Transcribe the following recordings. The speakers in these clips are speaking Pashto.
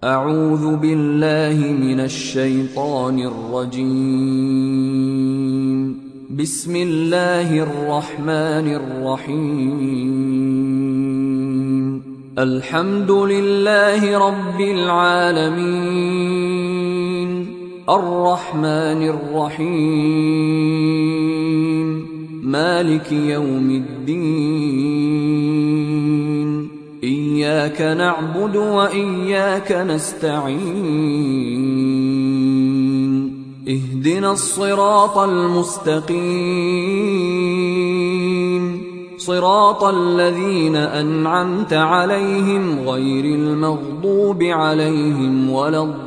أعوذ بالله من الشيطان الرجيم. بسم الله الرحمن الرحيم. الحمد لله رب العالمين الرحمن الرحيم مالك يوم الدين إياك نعبد وإياك نستعين اهدنا الصراط المستقيم صراط الذين أنعمت عليهم غير المغضوب عليهم ولا الضالين.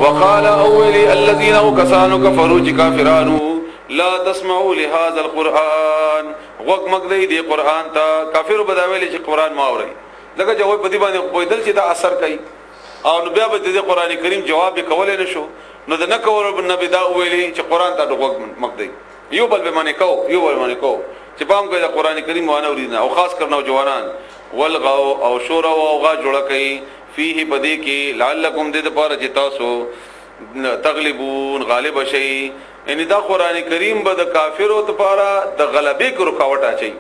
وقال أولي الذين كسانوا كفروا كافرانو لا تسمعوا لهذا القرآن وق مقدی دی قرآن تا کافر بداویلی چې قرآن ما اوري لکه جواب بدی باندې پویدل چې دا اثر کوي او نو بیا به د قرآن کریم جواب کولای نشو نو د نکور نبی دا ویلی چې قرآن ته وق مقدی یو بل به باندې کو چې پام کوي د قرآن کریم وانه اورینه او خاص کر نوجوانان ولغو او شور او غا جوړه کوي فيه بدی کې لعلکم دې لپاره چې تاسو تغلبون غالب شي یعنی دا قرآن کریم به د کافرو لپاره د غلبې کو رکاوټ اچي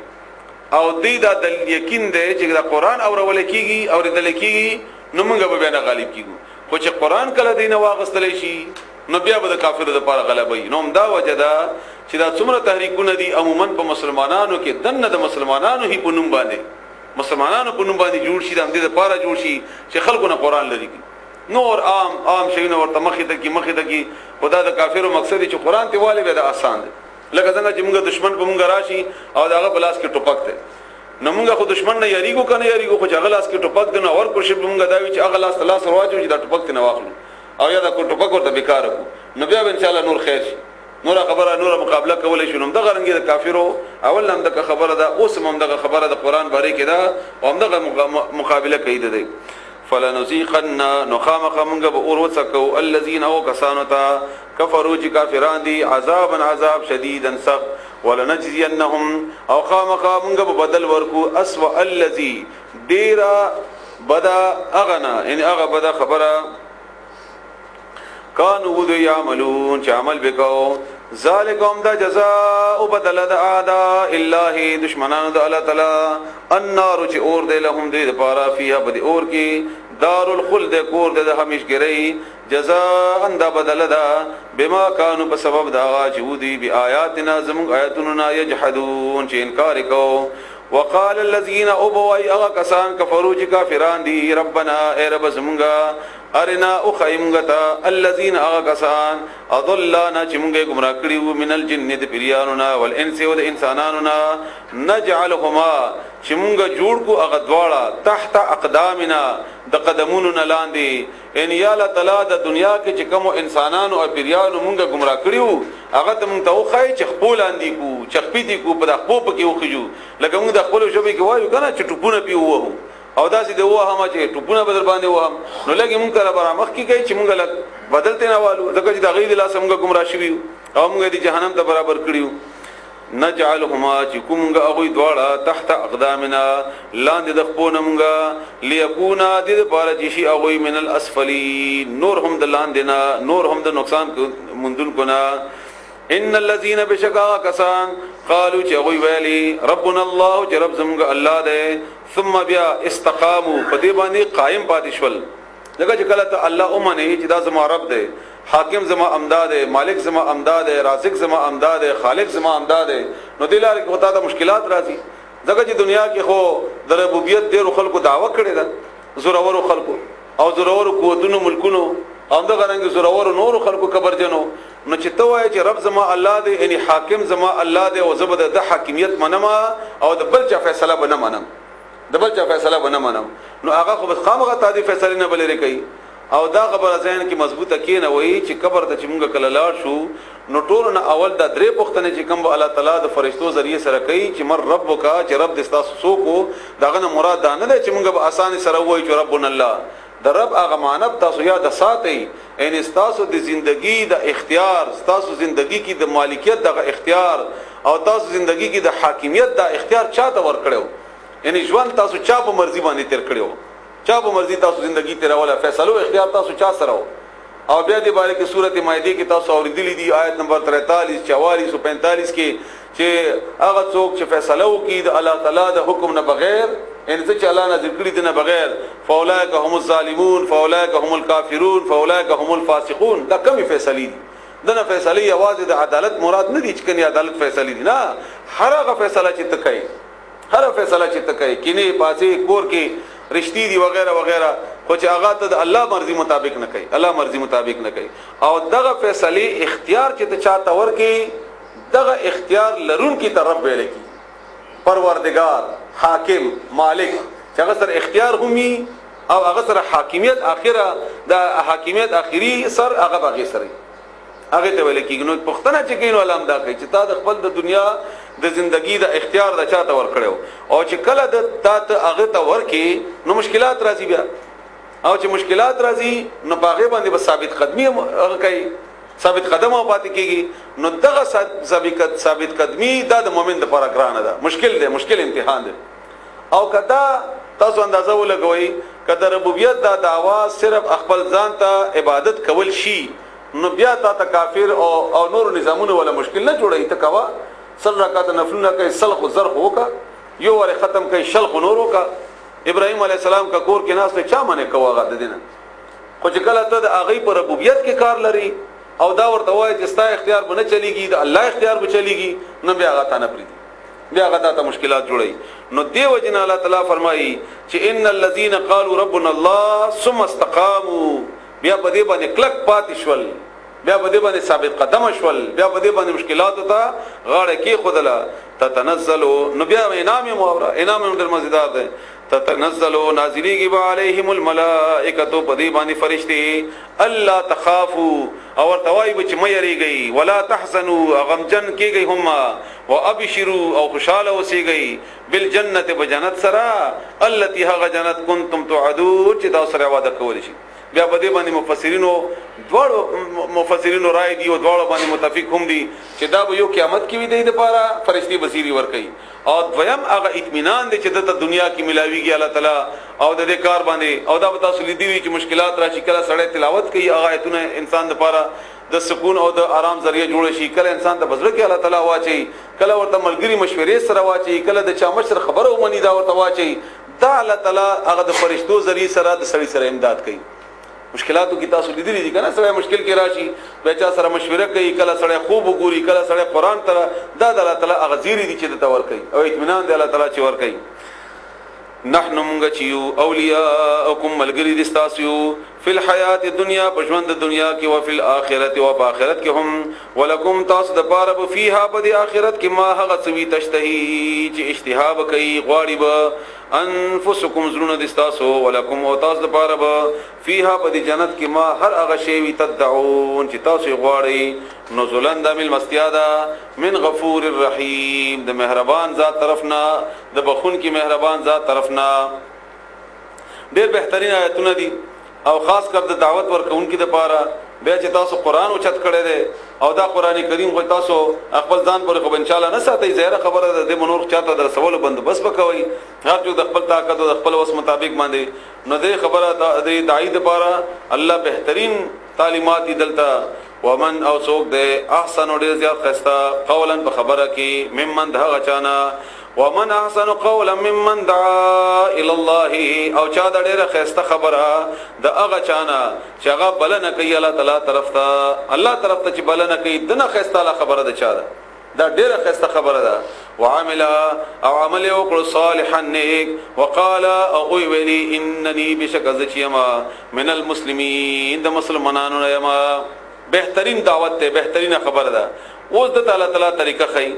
او دې دا د یقین دی چې دا قرآن اورول کیږي او د لکیږي نو موږ به نه غالب کیږو خو چې قرآن کله دینه واغستل شي نو بیا به د کافرو لپاره غلبې نو دا وجدا چې دا څومره تحریکونه دي عموما په مسلمانانو کې دنه د مسلمانانو هی په نوم باندې جوړ شي د دې لپاره جوړ شي چې خلکو نه قرآن لري نور عام شیونه ورته مخې ته کی خدا د کافرو مقصد چې قرآن ته والی به د آسان دی لکه څنګه چې موږ دشمن په موږ راشي او داغه بلاس کې ټوپک ته نو موږ خو دشمن نه یریګو کنه یریګو خو چې غلاس کې ټوپک دنه اور پر شي موږ دا وی چې غلاس لاس رواجو چې دا ټوپک ته نه واخلو او یا دا کو ټوپک ورته بیکار کو نو بیا ان شاء الله نور خیر شي نور خبره نور مقابله کولای شو نو دغه رنګ د کافرو اول هم دغه خبره ده اوس هم دغه خبره د قرآن باره کې ده او هم دغه مقابله کوي ده فلنذيقن نخامخ منغ اور وسکو الذين او کسانو تا کفروا چې کافران دي عذاب شديدا سخت ولنجزينهم او خامخ منغ بدل ورکو اسوا الذي ډیرا بدا اغنا ان اغه بدا خبره كانوا يعملون چې عمل وکاو ذالکم دا جزاء بدل د اعداء الله دشمنان د الله تعالی النار چې اور دې لهم دې لپاره فيها بدی اور کې دار الخلد کور د همیشګری جزاء دا بدل دا بما كانوا بسبب دا جودي بیااتنا زمون آیاتنا یجحدون چې انکار کو وقال الذين ابوا اي كسان كفروا كافران دي ربنا اي رب زمونغا ارنا اخيمغتا الذين اغكسان اضلنا چمغه گمراه کړیو من الجن د پیرانونا والانس او د انسانانونا نجعلهما چمغه جوړ کو اغه دواړه تحت اقدامنا د قدمونو لاندې ان یا الله تعالی د دنیا کې چې کوم انسانانو او پیرانو مونږه گمراه کړیو هغه ته مونږ ته وخای چې خپل اندی کو چخپی دي کو په خپل کې وخجو لکه مونږ د خپل شوبې کې وایو کنه چې ټوپونه پیوو او داسې دی وه هم چې ټوپونه بدل باندې وهم نو لګي مونږ ته برامخ کې کوي چې مونږ لګ بدلته نه والو ځکه چې د غید لاس مونږ گمراه شویو او مونږ د جهنم ته برابر کړیو نجعلهما چې کومګه هغه دواړه تحت اقدامنا لاندې د خپل مونږه ليكونا د لپاره چې شي هغه من الاسفلين نور هم د لاندې نه نور هم د نقصان مندل کنا ان الذين بشکا کسان قالوا چې هغه ویلي ربنا الله چې رب زموږ الله دی ثم بیا استقاموا پدې باندې قائم پاتې شول دغه چې کله ته الله اومنه چې دا زما رب دی حاکم زما امداد ہے مالک زما امداد ہے رازق زما امداد ہے خالق زما امداد ہے نو دلار کې وتا د مشکلات راځي دغه چې دنیا کې خو د ربوبیت ډېر خلکو دعوه کړي ده زورور خلکو او زورور قوتونو ملکونو او دغه رنګ زورور نور خلکو کبرجنو نو چې ته وایې چې رب زما الله دی یعنی حاکم زما الله دی او زبر د حاکمیت منما او د بل چا فیصله بنه منم نو هغه خو خامغه تعریف فیصله نه بلری کوي او دا خبره ځین کې مضبوطه کینه وای چې قبر ته چې موږ کله لاړ شو نو ټول نه اول دا درې پختنه چې کوم الله تعالی د فرشتو ذریعہ سره کوي چې مر ربک چې رب د تاسو سوکو داغه مراد دا نه دی چې موږ به اسانه سره وای چې ربنا الله د رب هغه معنی تاسو یاد ساتئ ان تاسو د ژوندۍ د اختیار تاسو ژوندۍ کې د مالکیت د اختیار او تاسو ژوندۍ کې د حاکمیت د اختیار چاته ور کړو یعنی ژوند تاسو چا په مرزي باندې تیر کړو چا به مرضی تاسو ژوندۍ تیروله فیصلو اختیار تاسو چا سره او بیا دې باره کې سورۃ مائده کې تاسو اوریدلې دي آیت نمبر 43 44 او 45 کې چې هغه څوک چې فیصله وکړي د الله تعالی د حکم نه بغیر ان څه چې الله نه ذکر دي نه بغیر فاولئک هم الظالمون فاولئک هم الکافرون فاولئک هم الفاسقون دا کومي فیصله دي دنه فیصله یوازې د عدالت مراد نه دي چې کني عدالت فیصله دي نه هر هغه فیصله چې تکای هر فیصله چې تکای کینه پاسې کور کې رشتي دي وغیرہ وغیرہ خو چې هغه ته د الله مرضی مطابق نه کوي الله مرضی مطابق نه کوي او دغه فیصله اختیار چې ته چاته ورکی دغه اختیار لرون کی طرف ویل کی پروردگار حاکم مالک چې هغه سره اختیار همي او هغه سره حاکمیت اخیره د حاکمیت اخیری سر هغه باغی سره هغه ته ویل کیږي نو پښتنه چې کینو علم دا کوي چې تا د خپل د دنیا د ژوندۍ د اختیار د چاته ور کړو او چې کله د تا ته هغه ته ورکی نو مشکلات راځي بیا او چې مشکلات راځي نو باغې باندې به ثابت قدمی هغه کوي ثابت قدم او پاتې کیږي نو دغه ثابت قدمی دا د مؤمن لپاره ګرانه ده مشکل ده مشکل امتحان ده او کدا تاسو اندازه ولګوي کدا ربوبیت دا دعوا صرف خپل ځان ته عبادت کول شي نو بیا تا کافر او نور نظامونه ولا مشکل نه جوړي ته کوا سل رکعات نفلونه کوي سلخ زرخ وکا یو ور ختم کوي شلخ نور وکا ابراهيم عليه السلام کا کور کې ناس ته چا منه کوا غد دینه خو چې کله ته د اغي پر ربوبیت کې کار لري او دا ورته وایي چې ستا اختیار به نه چلیږي د الله اختیار به چلیږي نو بیا غته نه پریدي بیا غته ته مشکلات جوړي نو دیو جن الله تعالی فرمایي چې ان الذين قالوا ربنا الله ثم استقاموا بیا په دې باندې کلک پاتې شول بیا په دې باندې ثابت قدم شول بیا په دې باندې مشکلات ته غاړه کې خدلا تتنزل نو بیا انعام مورا انعام در مزیدار ده تتنزل نازلیږي به عليهم الملائکه په دې باندې فرشتي الله تخافوا او توای به چې مې یریږي ولا تحزنوا غمجن کېږي هم وابشروا او خوشاله اوسېږي بالجنه بجنت سرا التي هغه جنت كنتم توعدون چې دا سره وعده کول شي بیا په دې باندې مفسرینو رائے دی او دواړو باندې متفق هم دي چې دا به یو قیامت کې وي د لپاره فرشتي بصیری ور کوي او دویم هغه اطمینان دي چې د دنیا کې ملاويږي الله تعالی او د دې کار باندې او دا تاسو لیدي وي چې مشکلات راشي کله سړی تلاوت کوي هغه ایتونه انسان لپاره د سکون او د آرام ذریعہ جوړ شي کله انسان ته بزرګ کې الله تعالی واچي کله ورته ملګری مشورې سره واچي کله د چا مشر خبره ومني دا ورته واچي دا الله تعالی هغه د فرشتو ذریعہ سره د سړي سره امداد کوي مشکلاتو کی تاسو لیدلی دي کنه سره مشکل کې راشي بچا سره مشوره کوي کله سره خوب وګوري کله سره قران تر دا د الله تعالی اغزيري دي چې د تور کوي او اطمینان دی الله تعالی چې ور کوي نحن منغچیو اولیاءکم ملګری دي تاسو فی الحیات الدنیا پښوند دنیا کې او فی الاخرت او په اخرت کې هم ولکم تاسو د پاره په فیها په اخرت کې ما هغه څوی تشتهی چې اشتهاب کوي غواړي به انفسکم زرون دستاسو ولکم او تاسو د پاره به فیها په جنت کې ما هر هغه شی وی تدعون چې تاسو غواړي نزلن د مل مستیادا من غفور الرحیم د مهربان ذات طرفنا د بخون کې مهربان ذات طرفنا ډیر بهترین آیتونه دي او خاص کر د دعوت ورکونکو د پاره بیا چې تاسو قران اوچت کړی دی او دا قران کریم خو تاسو خپل ځان پر خو ان شاء الله نه ساتي زهره خبره ده د منور چاته در سوال بندوبست وکوي هر څو د خپل طاقت او د خپل وس مطابق باندې نو د خبره د داعی د پاره الله بهترین تعلیمات دلته ومن او څوک د احسن ډیر زیات خستا قولا په خبره کې ممن دغه چانا ومن احسن قولا ممن دعا الى الله او چا د ډیره خسته خبره د هغه چانا چې هغه بلنه کوي الله تعالی طرف ته چې بلنه کوي دنه خسته خبره ده چا ده دا ډیره خسته خبره ده وعمل او عمل وکړ صالحا نیک وقال او ویلی انني بشکذچما من المسلمین د مسلمانانو یما بهترین دعوت ته بهترین خبره ده اوس د تعالی طریقه خي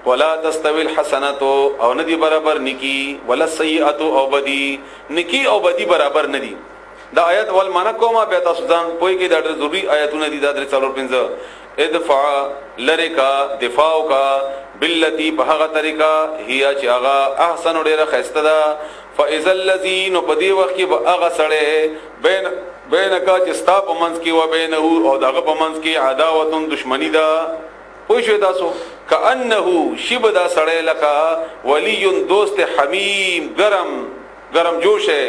ولا تستوي الحسنات او ندی برابر نکی ولا سیئات او بدی نکی او بدی برابر ندی دا آیت ول معنا کومه به تاسو ځان پوي کې دا ډېر ضروری آیتونه دي دا درې څلور پنځه ادفع لریکا دفاع کا باللتی په هغه طریقه هيا چې هغه احسن ډېر خسته ده فاذا الذين بدی وخت کې هغه سره بینکا چې ستا په منځ کې و بینه او دغه په منځ کې عداوت دشمنی ده پوښښ تاسو کانه شب دا سړی لکا ولی دوست حمیم گرم جوش ہے